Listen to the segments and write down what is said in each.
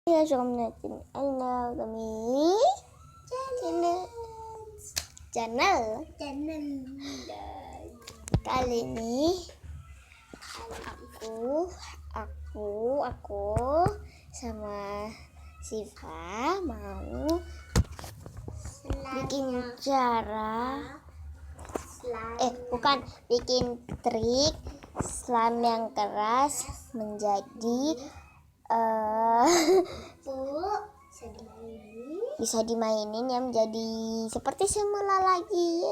Assalamualaikum kami channel kali ini aku sama Siva mau bikin bikin trik slime yang keras menjadi bisa dimainin ya menjadi seperti semula lagi.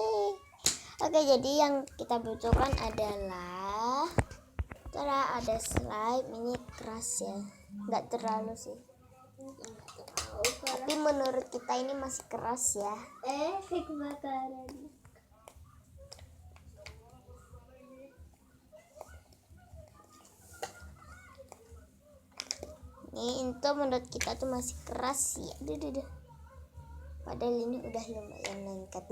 Oke, jadi yang kita butuhkan adalah ada slime. Ini keras ya, nggak terlalu sih, tapi menurut kita ini masih keras ya. Kebakaran. Ini itu menurut kita tuh masih keras ya. Padahal ini udah lumayan lengket.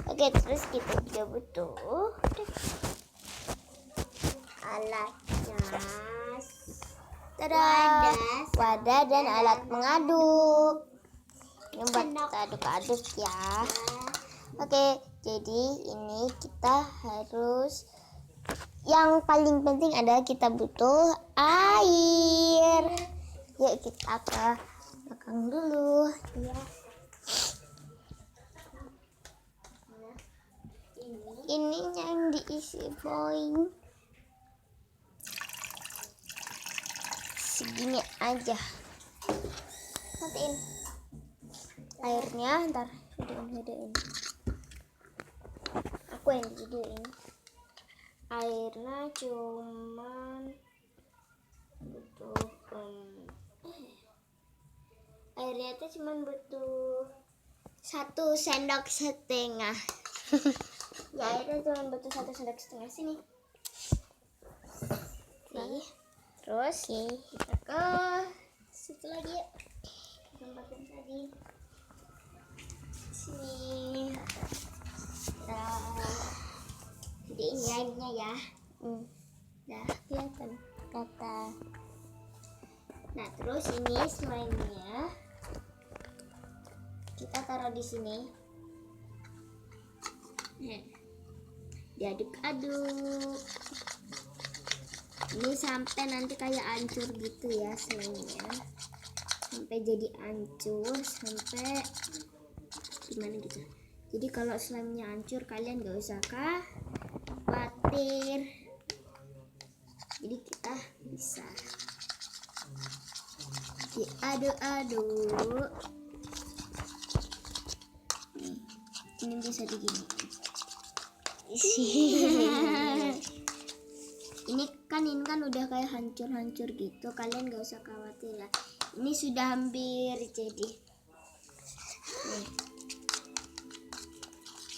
Oke, terus kita juga butuh alatnya, wadah dan alat mengaduk. Ini buat kita aduk-aduk ya. Oke, jadi ini kita harus, yang paling penting adalah kita butuh air. Yuk kita ke belakang dulu ya. Ini yang diisi boing segini aja. Matiin airnya, ntar videoin. Aku yang videoin. Airnya cuman butuh airnya tuh cuman butuh 1 sendok setengah. Ya, airnya cuma butuh 1 sendok setengah sini. Oke. Terus kita ke situ lagi ya. Tempatin tadi. Sini. Jadi ini airnya ya. Udah kelihatan kata. Nah, terus ini slime-nya kita taruh di sini. Diaduk-aduk. Ini sampai nanti kayak hancur gitu ya slime-nya. Sampai jadi hancur, sampai gimana gitu. Jadi kalau slime-nya hancur, kalian gak usah khawatir. Jadi kita bisa diaduk-aduk. Ini bisa begini. Ini kan udah kayak hancur-hancur gitu. Kalian gak usah khawatir ya. Ini sudah hampir jadi.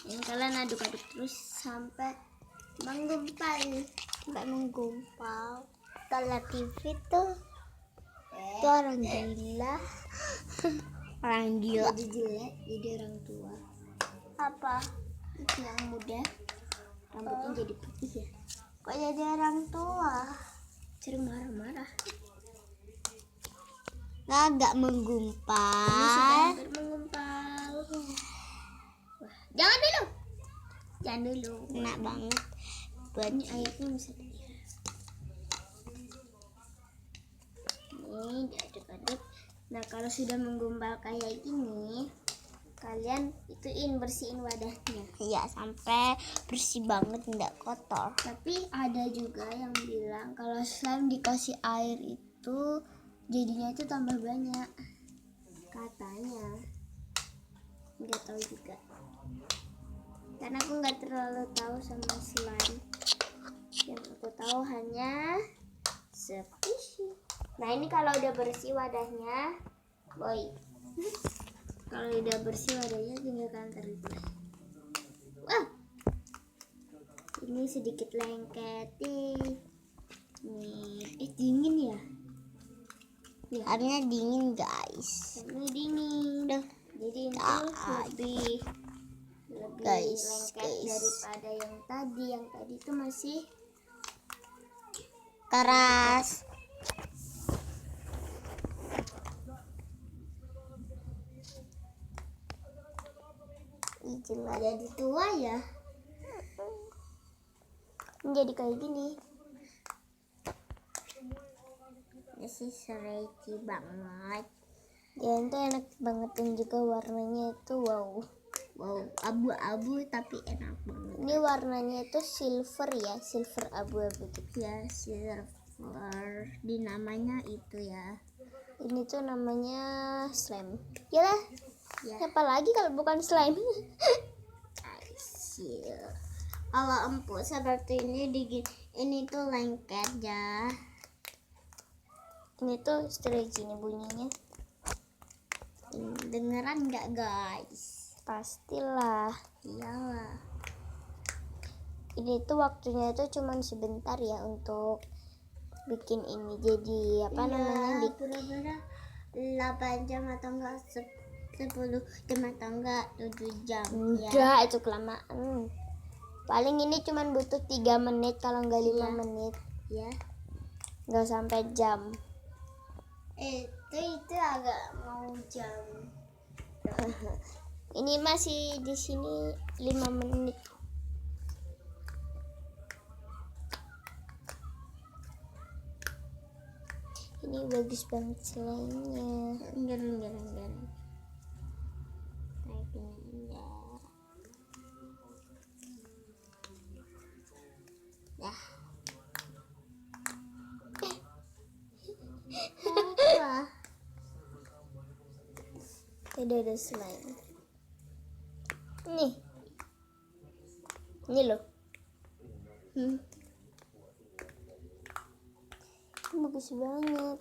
Ini kalian aduk-aduk terus sampai menggumpal. Kalau TV tuh orang gila. Orang gila. Jadi jelek, jadi orang tua. Apa? Yang muda rambutnya jadi putih ya. Kok jadi orang tua? Sering marah-marah. Agak menggumpal. Ini sudah hampir menggumpal. Wah, jangan dulu. Enak banget. Buat ini airnya bisa ini diaduk-aduk. Nah, kalau sudah menggumpal kayak gini, kalian bersihin wadahnya. Iya, sampai bersih banget, nggak kotor. Tapi ada juga yang bilang kalau slime dikasih air itu jadinya itu tambah banyak. Katanya. Nggak tahu juga. Karena aku nggak terlalu tahu sama slime. Yang aku tahu hanya squishy. Nah, ini kalau udah bersih wadahnya, kalau udah bersih wadahnya tinggal kalian taruh. Wah, ini sedikit lengket nih. Dingin ya? Airnya dingin guys. Ini dingin. Jadi ini lebih lengket daripada yang tadi itu masih keras. Jelas jadi tua ya, jadi kayak gini. Ini sih stretchy banget Dan itu enak banget, dan juga warnanya itu wow, abu-abu tapi enak banget. ini warnanya itu silver ya, silver abu-abu gitu Ya, silver dinamanya itu ya. Ini tuh namanya slime. Yalah, Ya, apa lagi kalau bukan slime? hasil. Kalau empuk seperti ini tuh lengket ya. Ini tuh stretchy nih bunyinya. Dengeran nggak guys? Pastilah. Iyalah. Ini tuh waktunya itu cuman sebentar ya untuk bikin ini jadi namanya Pura-pura 8 jam atau enggak 10 jam atau enggak 7 jam. Enggak, itu kelamaan. Paling ini cuman butuh 3 menit kalau enggak 5 menit. Ya. Enggak sampai jam. Itu agak mau jam. Ini masih di sini 5 menit. Ini bagus banget slime-nya. Enggak. Ya. Apa? Tidak ada slime. Ini loh. Bagus banget.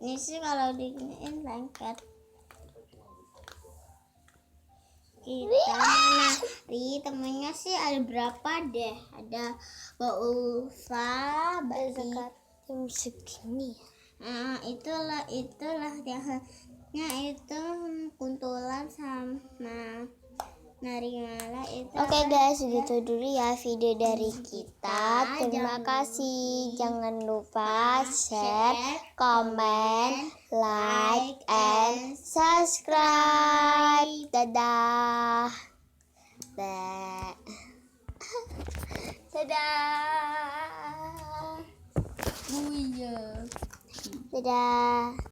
Ini sih kalau diginiin lengket. Kita mana? Temennya sih ada berapa deh? Ada Mbak Ulfa, Mbak Zakat jam segini ya. Nah, itulah yang itu kuntulan sama Naringala itu. Oke guys, segitu dulu ya video dari kita. Terima kasih. Jangan lupa share, comment, like, and subscribe. Dadah. Dadah. Buya. Dadah.